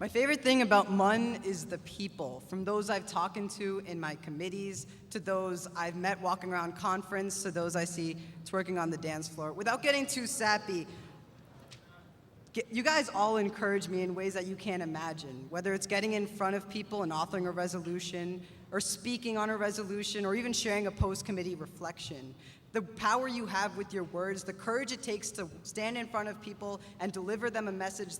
My favorite thing about MUN is the people, from those I've talked to in my committees, to those I've met walking around conference, to those I see twerking on the dance floor. Without getting too sappy, you guys all encourage me in ways that you can't imagine, whether it's getting in front of people and authoring a resolution, or speaking on a resolution, or even sharing a post-committee reflection. The power you have with your words, the courage it takes to stand in front of people and deliver them a message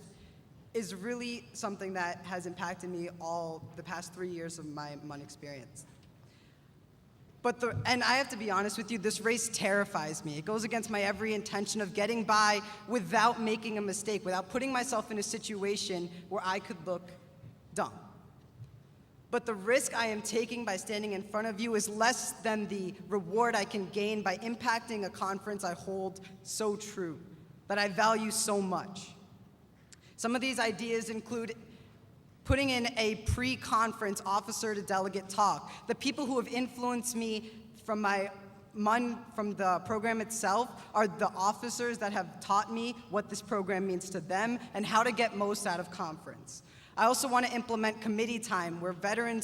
is really something that has impacted me all the past 3 years of my MUN experience. And I have to be honest with you, this race terrifies me. It goes against my every intention of getting by without making a mistake, without putting myself in a situation where I could look dumb. But the risk I am taking by standing in front of you is less than the reward I can gain by impacting a conference I hold so true, that I value so much. Some of these ideas include putting in a pre-conference officer-to-delegate talk. The people who have influenced me from the program itself are the officers that have taught me what this program means to them and how to get most out of conference. I also want to implement committee time where veteran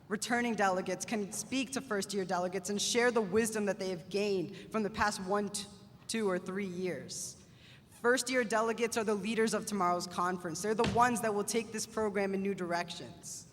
returning delegates can speak to first-year delegates and share the wisdom that they have gained from the past 1, 2, or 3 years. First-year delegates are the leaders of tomorrow's conference. They're the ones that will take this program in new directions.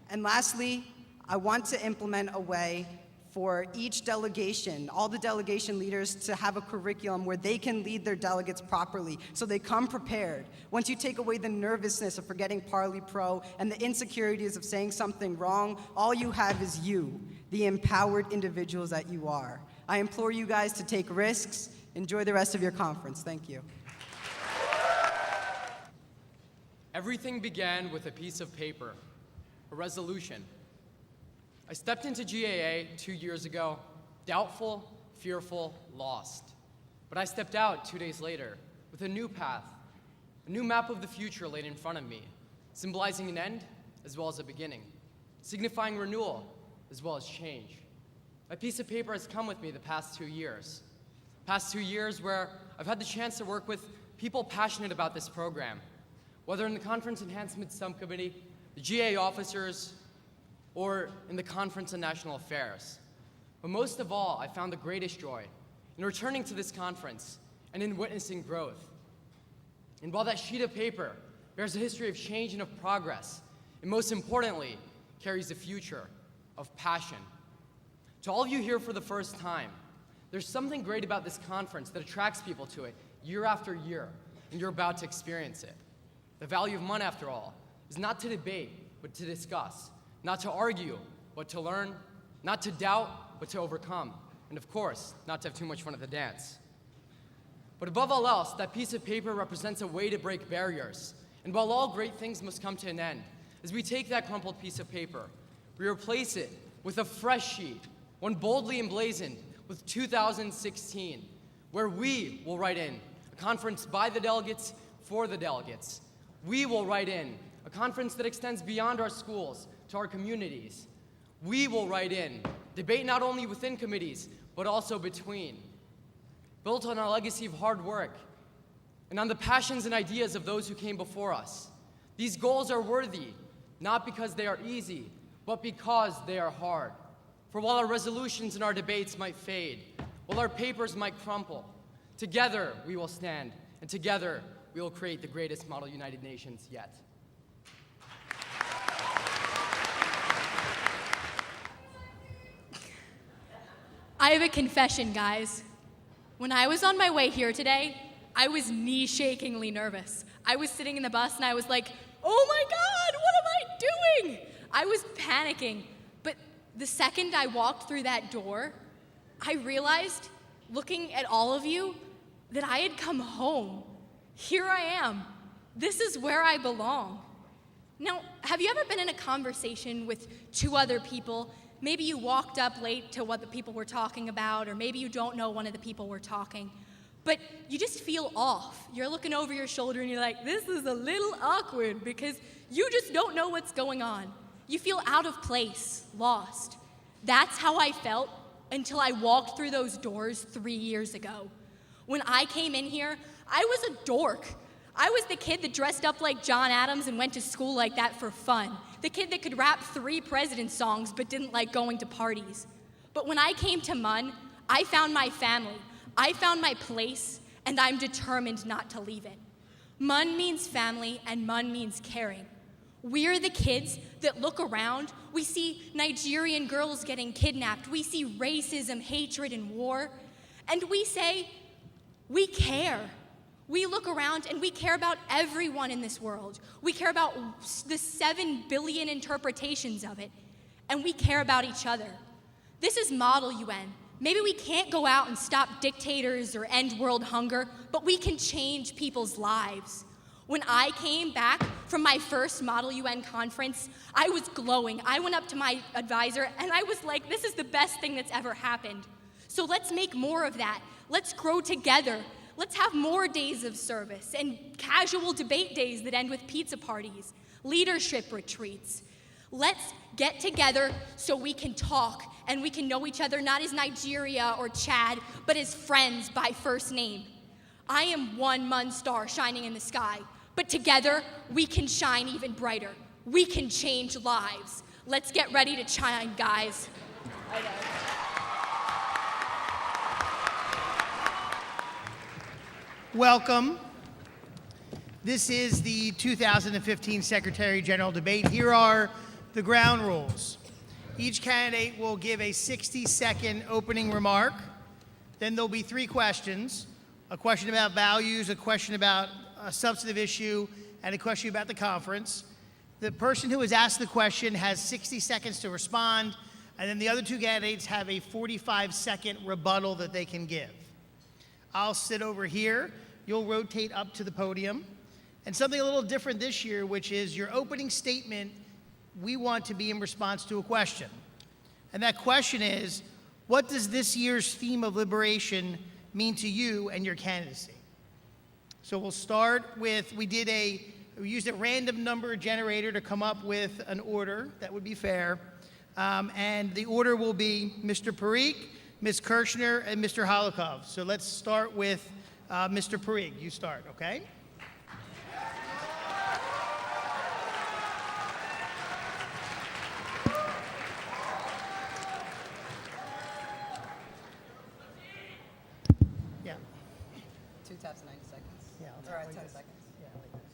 And lastly, I want to implement a way for each delegation, all the delegation leaders, to have a curriculum where they can lead their delegates properly, so they come prepared. Once you take away the nervousness of forgetting Parley Pro and the insecurities of saying something wrong, all you have is you, the empowered individuals that you are. I implore you guys to take risks. Enjoy the rest of your conference. Thank you. Everything began with a piece of paper, a resolution. I stepped into GAA 2 years ago, doubtful, fearful, lost. But I stepped out 2 days later with a new path, a new map of the future laid in front of me, symbolizing an end as well as a beginning, signifying renewal as well as change. My piece of paper has come with me the past 2 years. Past 2 years where I've had the chance to work with people passionate about this program, whether in the Conference Enhancement Subcommittee, the GA officers, or in the Conference on National Affairs. But most of all, I found the greatest joy in returning to this conference and in witnessing growth. And while that sheet of paper bears a history of change and of progress, it most importantly carries the future of passion. To all of you here for the first time, there's something great about this conference that attracts people to it year after year, and you're about to experience it. The value of MUN, after all, is not to debate, but to discuss, not to argue, but to learn, not to doubt, but to overcome, and of course, not to have too much fun at the dance. But above all else, that piece of paper represents a way to break barriers, and while all great things must come to an end, as we take that crumpled piece of paper, we replace it with a fresh sheet, one boldly emblazoned with 2016, where we will write in a conference by the delegates for the delegates. We will write in a conference that extends beyond our schools to our communities. We will write in debate not only within committees, but also between, built on our legacy of hard work and on the passions and ideas of those who came before us. These goals are worthy, not because they are easy, but because they are hard. For while our resolutions and our debates might fade, while our papers might crumple, together we will stand, and together we will create the greatest model United Nations yet. I have a confession, guys. When I was on my way here today, I was knee-shakingly nervous. I was sitting in the bus and I was like, oh my God, what am I doing? I was panicking. But the second I walked through that door, I realized, looking at all of you, that I had come home. Here I am. This is where I belong. Now, have you ever been in a conversation with two other people? Maybe you walked up late to what the people were talking about, or maybe you don't know one of the people were talking, but you just feel off. You're looking over your shoulder and you're like, this is a little awkward because you just don't know what's going on. You feel out of place, lost. That's how I felt until I walked through those doors 3 years ago. When I came in here, I was a dork. I was the kid that dressed up like John Adams and went to school like that for fun. The kid that could rap 3 President songs but didn't like going to parties. But when I came to MUN, I found my family, I found my place, and I'm determined not to leave it. MUN means family, and MUN means caring. We're the kids that look around. We see Nigerian girls getting kidnapped. We see racism, hatred, and war. And we say, we care. We look around and we care about everyone in this world. We care about the 7 billion interpretations of it. And we care about each other. This is Model UN. Maybe we can't go out and stop dictators or end world hunger, but we can change people's lives. When I came back from my first Model UN conference, I was glowing. I went up to my advisor and I was like, this is the best thing that's ever happened. So let's make more of that. Let's grow together. Let's have more days of service and casual debate days that end with pizza parties, leadership retreats. Let's get together so we can talk and we can know each other not as Nigeria or Chad, but as friends by first name. I am one MUN star shining in the sky, but together we can shine even brighter. We can change lives. Let's get ready to shine, guys. Welcome. This is the 2015 Secretary General debate. Here are the ground rules. Each candidate will give a 60-second opening remark. Then there'll be 3 questions, a question about values, a question about a substantive issue, and a question about the conference. The person who has asked the question has 60 seconds to respond, and then the other 2 candidates have a 45-second rebuttal that they can give. I'll sit over here. You'll rotate up to the podium. And something a little different this year, which is your opening statement, we want to be in response to a question. And that question is, what does this year's theme of liberation mean to you and your candidacy? So we'll start with, we used a random number generator to come up with an order that would be fair. And the order will be Mr. Parikh, Ms. Kirchner, and Mr. Holikov. So let's start with Mr. Parikh. You start, okay? Yeah. 2 taps, 90 seconds. Yeah, I'll All right, like 10 this. seconds. Yeah, like this.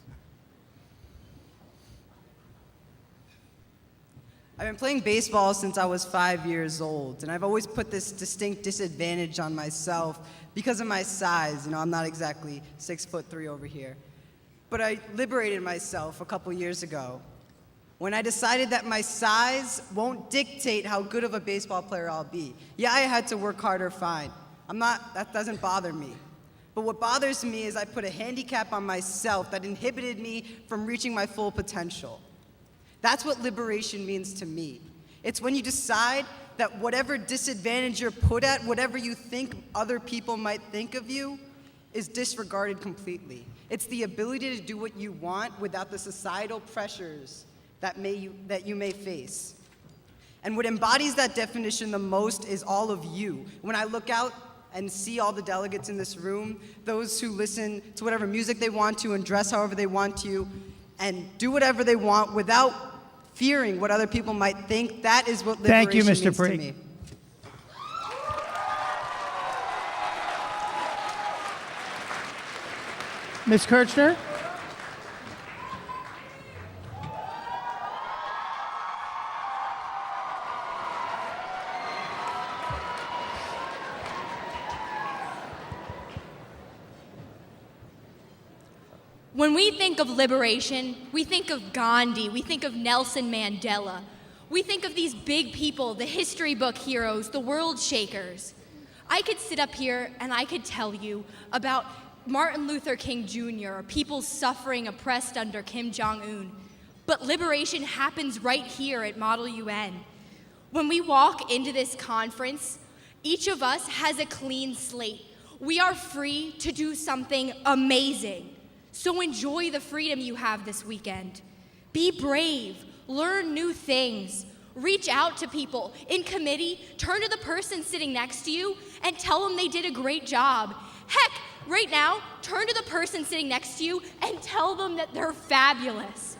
I've been playing baseball since I was 5 years old, and I've always put this distinct disadvantage on myself because of my size. You know, I'm not exactly 6'3" over here. But I liberated myself a couple years ago when I decided that my size won't dictate how good of a baseball player I'll be. Yeah, I had to work harder, fine. That doesn't bother me. But what bothers me is I put a handicap on myself that inhibited me from reaching my full potential. That's what liberation means to me. It's when you decide that whatever disadvantage you're put at, whatever you think other people might think of you, is disregarded completely. It's the ability to do what you want without the societal pressures that you may face. And what embodies that definition the most is all of you. When I look out and see all the delegates in this room, those who listen to whatever music they want to and dress however they want to and do whatever they want without fearing what other people might think, that is what liberation Thank you, Mr. means to Parikh. me. Ms. Kirchner? When we think of liberation, we think of Gandhi, we think of Nelson Mandela. We think of these big people, the history book heroes, the world shakers. I could sit up here and I could tell you about Martin Luther King Jr., or people suffering oppressed under Kim Jong-un. But liberation happens right here at Model UN. When we walk into this conference, each of us has a clean slate. We are free to do something amazing. So enjoy the freedom you have this weekend. Be brave, learn new things, reach out to people. In committee, turn to the person sitting next to you and tell them they did a great job. Heck, right now, turn to the person sitting next to you and tell them that they're fabulous.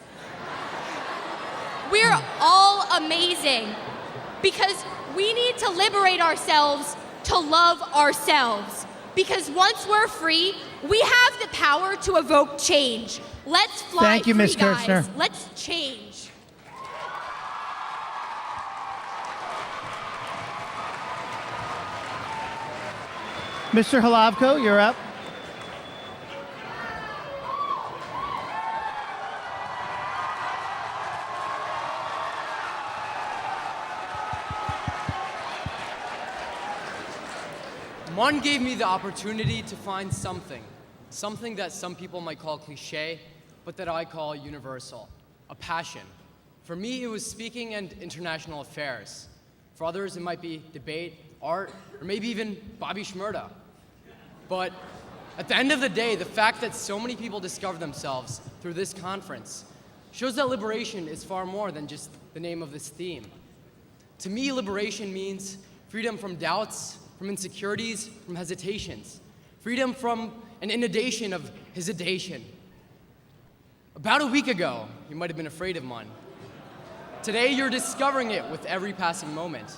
We're all amazing because we need to liberate ourselves to love ourselves. Because once we're free, we have the power to evoke change. Let's fly Thank you, free, Ms. guys. Kirchner. Let's change. Mr. Halavko, you're up. MUN gave me the opportunity to find something that some people might call cliche, but that I call universal, a passion. For me, it was speaking and international affairs. For others, it might be debate, art, or maybe even Bobby Shmurda. But at the end of the day, the fact that so many people discover themselves through this conference shows that liberation is far more than just the name of this theme. To me, liberation means freedom from doubts, from insecurities, from hesitations, freedom from an inundation of hesitation. About a week ago, you might have been afraid of MUN. Today, you're discovering it with every passing moment.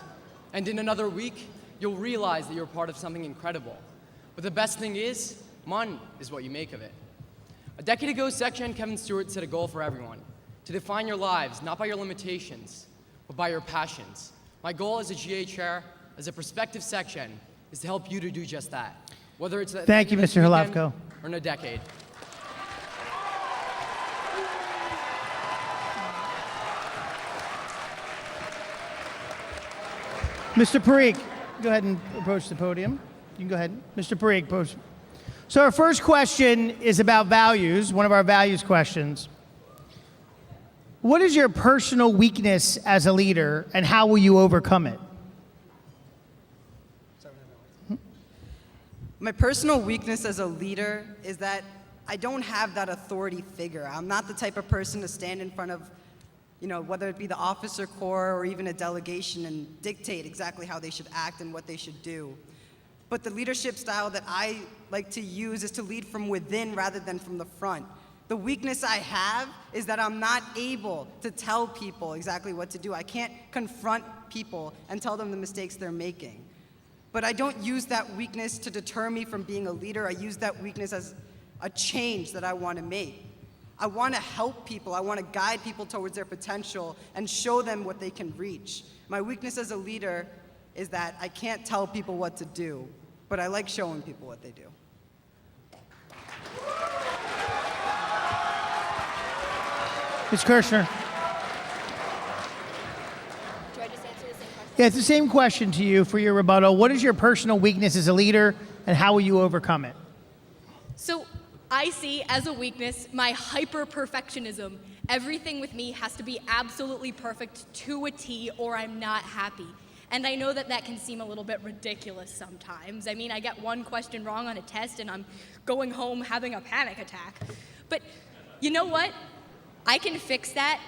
And in another week, you'll realize that you're part of something incredible. But the best thing is, MUN is what you make of it. A decade ago, Section Kevin Stewart set a goal for everyone, to define your lives not by your limitations, but by your passions. My goal as a GA chair, as a prospective section, is to help you to do just that, whether it's Thank you, this Mr. weekend Halavko. or in a decade. Mr. Parikh, go ahead and approach the podium. You can go ahead. Mr. Parikh, approach. So our first question is about values, one of our values questions. What is your personal weakness as a leader, and how will you overcome it? My personal weakness as a leader is that I don't have that authority figure. I'm not the type of person to stand in front of, whether it be the officer corps or even a delegation and dictate exactly how they should act and what they should do. But the leadership style that I like to use is to lead from within rather than from the front. The weakness I have is that I'm not able to tell people exactly what to do. I can't confront people and tell them the mistakes they're making. But I don't use that weakness to deter me from being a leader. I use that weakness as a change that I want to make. I want to help people. I want to guide people towards their potential and show them what they can reach. My weakness as a leader is that I can't tell people what to do, but I like showing people what they do. Ms. Kirchner. Do I just answer the same question? Yeah, it's the same question to you for your rebuttal. What is your personal weakness as a leader, and how will you overcome it? So I see as a weakness my hyper-perfectionism. Everything with me has to be absolutely perfect to a T or I'm not happy. And I know that that can seem a little bit ridiculous sometimes. I mean, I get one question wrong on a test and I'm going home having a panic attack. But you know what? I can fix that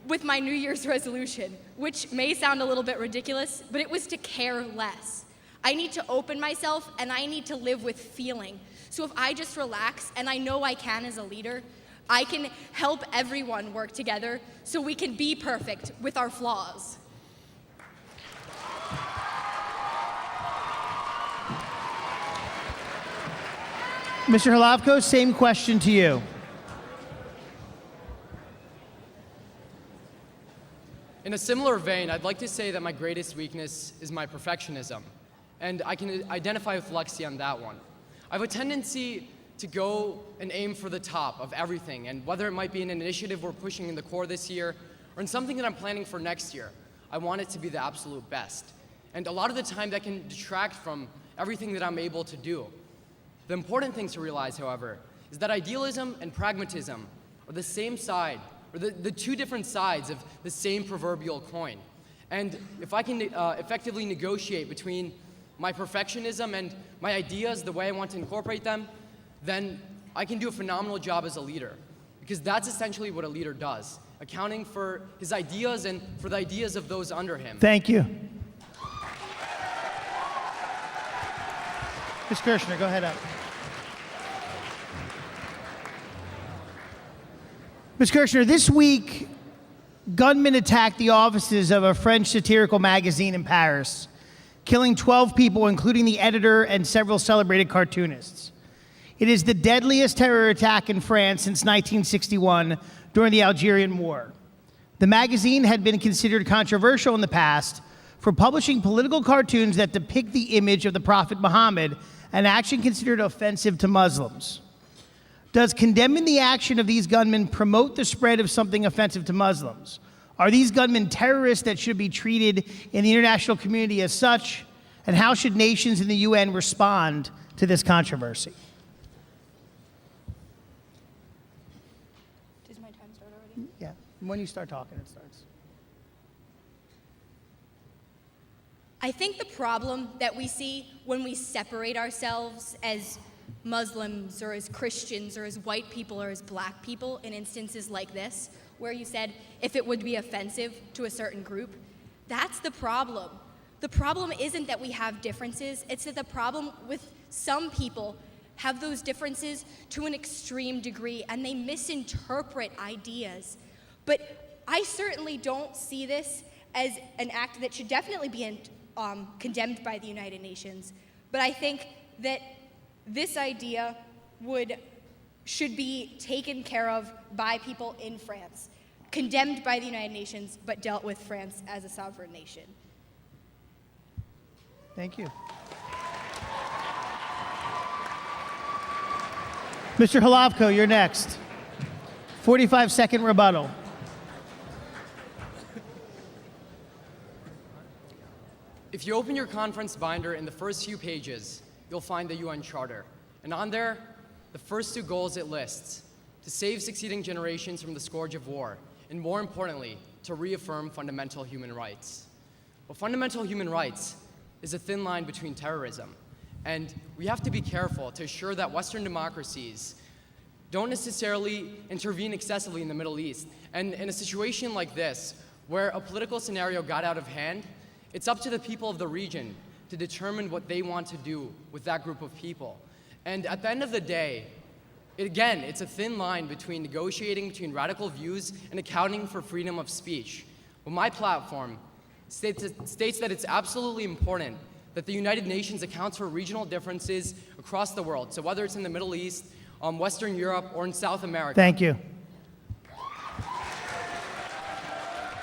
with my New Year's resolution, which may sound a little bit ridiculous, but it was to care less. I need to open myself and I need to live with feeling. So if I just relax, and I know I can as a leader, I can help everyone work together so we can be perfect with our flaws. Mr. Halavko, same question to you. In a similar vein, I'd like to say that my greatest weakness is my perfectionism, and I can identify with Lexi on that one. I have a tendency to go and aim for the top of everything, and whether it might be in an initiative we're pushing in the core this year, or in something that I'm planning for next year, I want it to be the absolute best. And a lot of the time that can detract from everything that I'm able to do. The important thing to realize, however, is that idealism and pragmatism are the same side, or the two different sides of the same proverbial coin. And if I can effectively negotiate between my perfectionism and my ideas, the way I want to incorporate them, then I can do a phenomenal job as a leader. Because that's essentially what a leader does, accounting for his ideas and for the ideas of those under him. Thank you. Ms. Kirchner, go ahead up. Ms. Kirshner, this week, gunmen attacked the offices of a French satirical magazine in Paris, killing 12 people, including the editor and several celebrated cartoonists. It is the deadliest terror attack in France since 1961 during the Algerian War. The magazine had been considered controversial in the past for publishing political cartoons that depict the image of the Prophet Muhammad, an action considered offensive to Muslims. Does condemning the action of these gunmen promote the spread of something offensive to Muslims? Are these gunmen terrorists that should be treated in the international community as such? And how should nations in the UN respond to this controversy? Does my time start already? Yeah, when you start talking, it starts. I think the problem that we see when we separate ourselves as Muslims or as Christians or as white people or as black people in instances like this, where you said if it would be offensive to a certain group, that's the problem. The problem isn't that we have differences, it's that the problem with some people have those differences to an extreme degree and they misinterpret ideas. But I certainly don't see this as an act that should definitely be condemned by the United Nations. But I think that this idea should be taken care of by people in France, condemned by the United Nations, but dealt with France as a sovereign nation. Thank you. Mr. Halavko, you're next. 45-second rebuttal. If you open your conference binder in the first few pages, you'll find the UN Charter. And on there, the first two goals it lists: to save succeeding generations from the scourge of war, and more importantly, to reaffirm fundamental human rights. Well, fundamental human rights is a thin line between terrorism, and we have to be careful to assure that Western democracies don't necessarily intervene excessively in the Middle East. And in a situation like this, where a political scenario got out of hand, it's up to the people of the region to determine what they want to do with that group of people. And at the end of the day, it's a thin line between negotiating between radical views and accounting for freedom of speech. Well, my platform states that it's absolutely important that the United Nations accounts for regional differences across the world. So whether it's in the Middle East, Western Europe, or in South America. Thank you.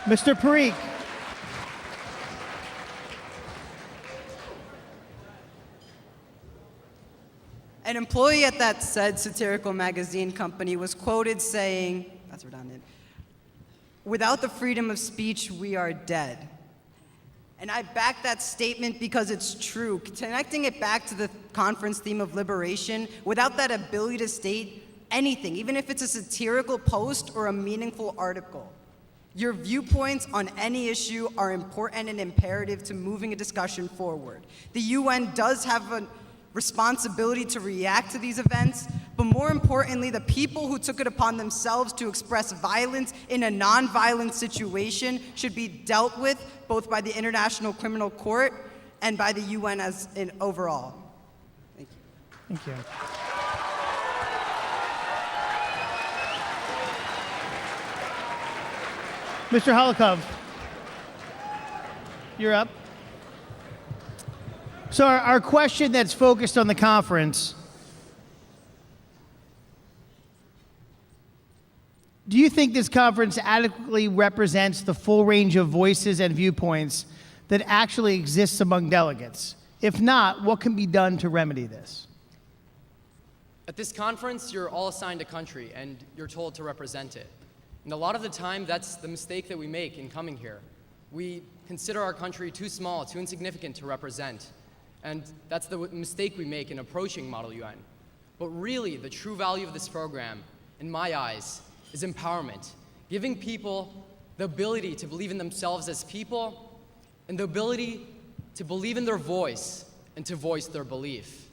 Mr. Parikh. An employee at that said satirical magazine company was quoted saying, that's redundant, "Without the freedom of speech, we are dead." And I back that statement because it's true. Connecting it back to the conference theme of liberation, without that ability to state anything, even if it's a satirical post or a meaningful article, your viewpoints on any issue are important and imperative to moving a discussion forward. The UN does have a responsibility to react to these events, but more importantly, the people who took it upon themselves to express violence in a non-violent situation should be dealt with both by the International Criminal Court and by the UN as in overall. Thank you. Thank you. Mr. Holikov, you're up. So our question that's focused on the conference: do you think this conference adequately represents the full range of voices and viewpoints that actually exists among delegates? If not, what can be done to remedy this? At this conference, you're all assigned a country and you're told to represent it. And a lot of the time, that's the mistake that we make in coming here. We consider our country too small, too insignificant to represent. And that's the mistake we make in approaching Model UN. But really, the true value of this program, in my eyes, is empowerment. Giving people the ability to believe in themselves as people and the ability to believe in their voice and to voice their belief.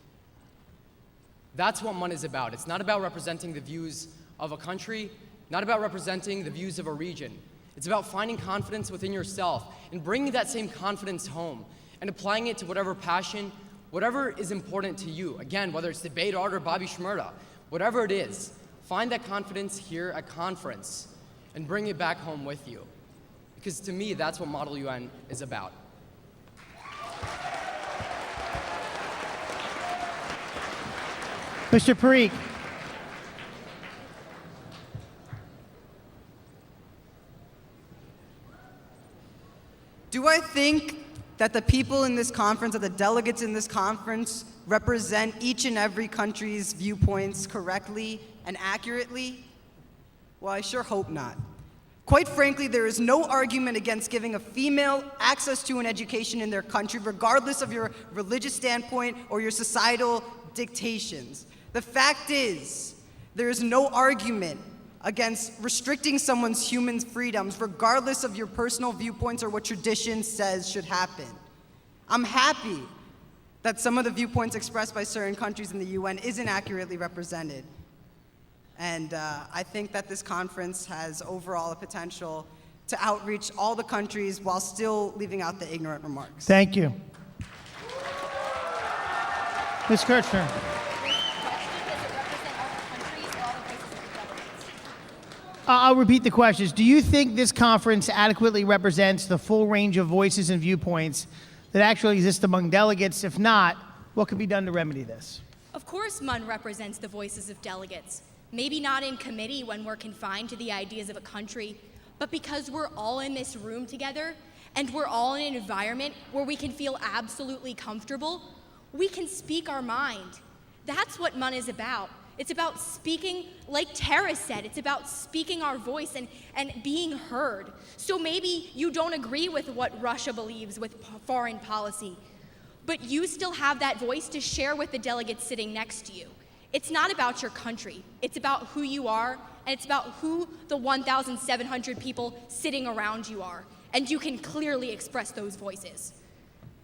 That's what MUN is about. It's not about representing the views of a country, not about representing the views of a region. It's about finding confidence within yourself and bringing that same confidence home and applying it to whatever passion, whatever is important to you. Again, whether it's debate, art, or Bobby Shmurda, whatever it is, find that confidence here at conference and bring it back home with you. Because to me, that's what Model UN is about. Mr. Parikh. Do I think that the people in this conference, that the delegates in this conference, represent each and every country's viewpoints correctly and accurately? Well, I sure hope not. Quite frankly, there is no argument against giving a female access to an education in their country, regardless of your religious standpoint or your societal dictations. The fact is, there is no argument against restricting someone's human freedoms, regardless of your personal viewpoints or what tradition says should happen. I'm happy that some of the viewpoints expressed by certain countries in the UN isn't accurately represented. And I think that this conference has overall a potential to outreach all the countries while still leaving out the ignorant remarks. Thank you. Ms. Kirchner. I'll repeat the questions. Do you think this conference adequately represents the full range of voices and viewpoints that actually exist among delegates? If not, what could be done to remedy this? Of course, MUN represents the voices of delegates. Maybe not in committee when we're confined to the ideas of a country, but because we're all in this room together and we're all in an environment where we can feel absolutely comfortable, we can speak our mind. That's what MUN is about. It's about speaking, like Tara said, it's about speaking our voice and being heard. So maybe you don't agree with what Russia believes with foreign policy, but you still have that voice to share with the delegates sitting next to you. It's not about your country. It's about who you are, and it's about who the 1,700 people sitting around you are. And you can clearly express those voices.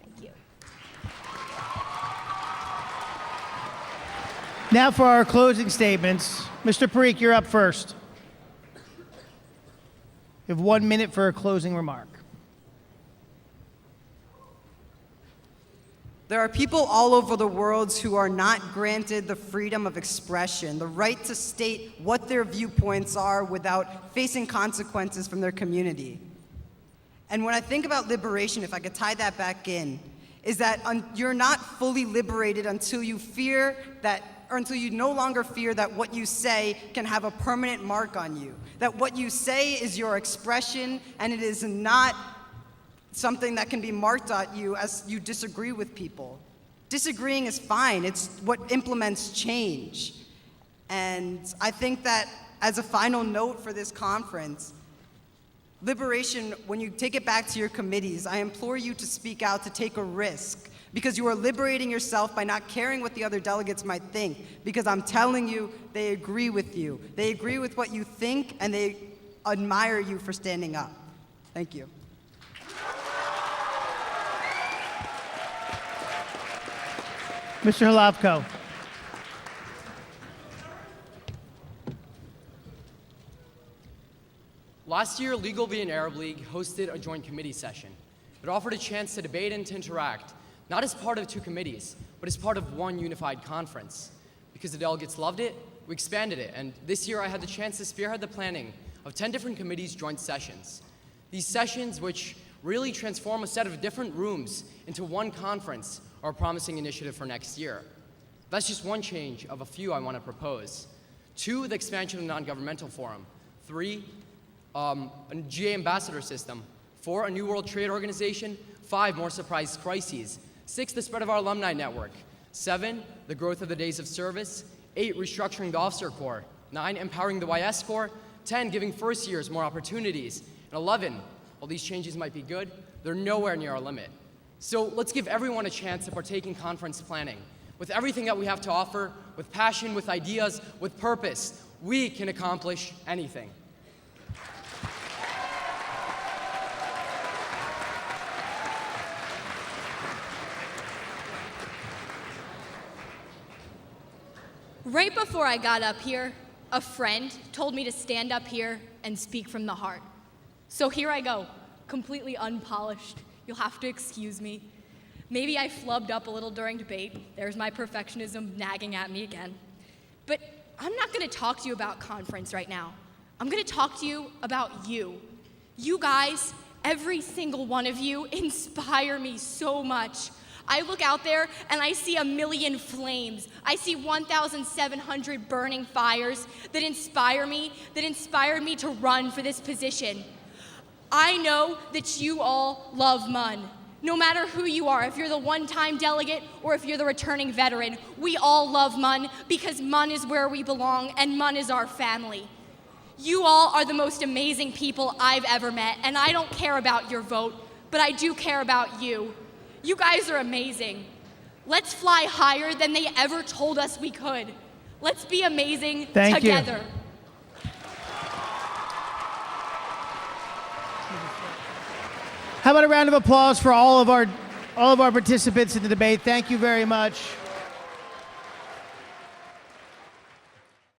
Thank you. Now for our closing statements. Mr. Parikh, you're up first. You have 1 minute for a closing remark. There are people all over the world who are not granted the freedom of expression, the right to state what their viewpoints are without facing consequences from their community. And when I think about liberation, if I could tie that back in, is that you're not fully liberated until you fear that, or until you no longer fear that what you say can have a permanent mark on you. That what you say is your expression, and it is not something that can be marked at you as you disagree with people. Disagreeing is fine. It's what implements change. And I think that as a final note for this conference, liberation, when you take it back to your committees, I implore you to speak out, to take a risk, because you are liberating yourself by not caring what the other delegates might think, because I'm telling you, they agree with you. They agree with what you think, and they admire you for standing up. Thank you. Mr. Hlavko. Last year, Legal Aid and Arab League hosted a joint committee session. It offered a chance to debate and to interact, not as part of two committees, but as part of one unified conference. Because the delegates loved it, we expanded it, and this year I had the chance to spearhead the planning of 10 different committees' joint sessions. These sessions, which really transform a set of different rooms into one conference, are a promising initiative for next year. That's just one change of a few I want to propose. 2, the expansion of the non-governmental forum. 3, a GA ambassador system. 4, a New World Trade Organization. 5, more surprise crises. 6, the spread of our alumni network. 7, the growth of the days of service. 8, restructuring the officer corps. 9, empowering the YS corps. 10, giving first years more opportunities. And 11, while these changes might be good, they're nowhere near our limit. So let's give everyone a chance to partake in conference planning. With everything that we have to offer, with passion, with ideas, with purpose, we can accomplish anything. Right before I got up here, a friend told me to stand up here and speak from the heart. So here I go, completely unpolished. You'll have to excuse me. Maybe I flubbed up a little during debate. There's my perfectionism nagging at me again. But I'm not gonna talk to you about conference right now. I'm gonna talk to you about you. You guys, every single one of you, inspire me so much. I look out there and I see a million flames. I see 1,700 burning fires that inspire me to run for this position. I know that you all love MUN. No matter who you are, if you're the one-time delegate or if you're the returning veteran, we all love MUN because MUN is where we belong and MUN is our family. You all are the most amazing people I've ever met, and I don't care about your vote, but I do care about you. You guys are amazing. Let's fly higher than they ever told us we could. Let's be amazing together. How about a round of applause for all of our participants in the debate? Thank you very much.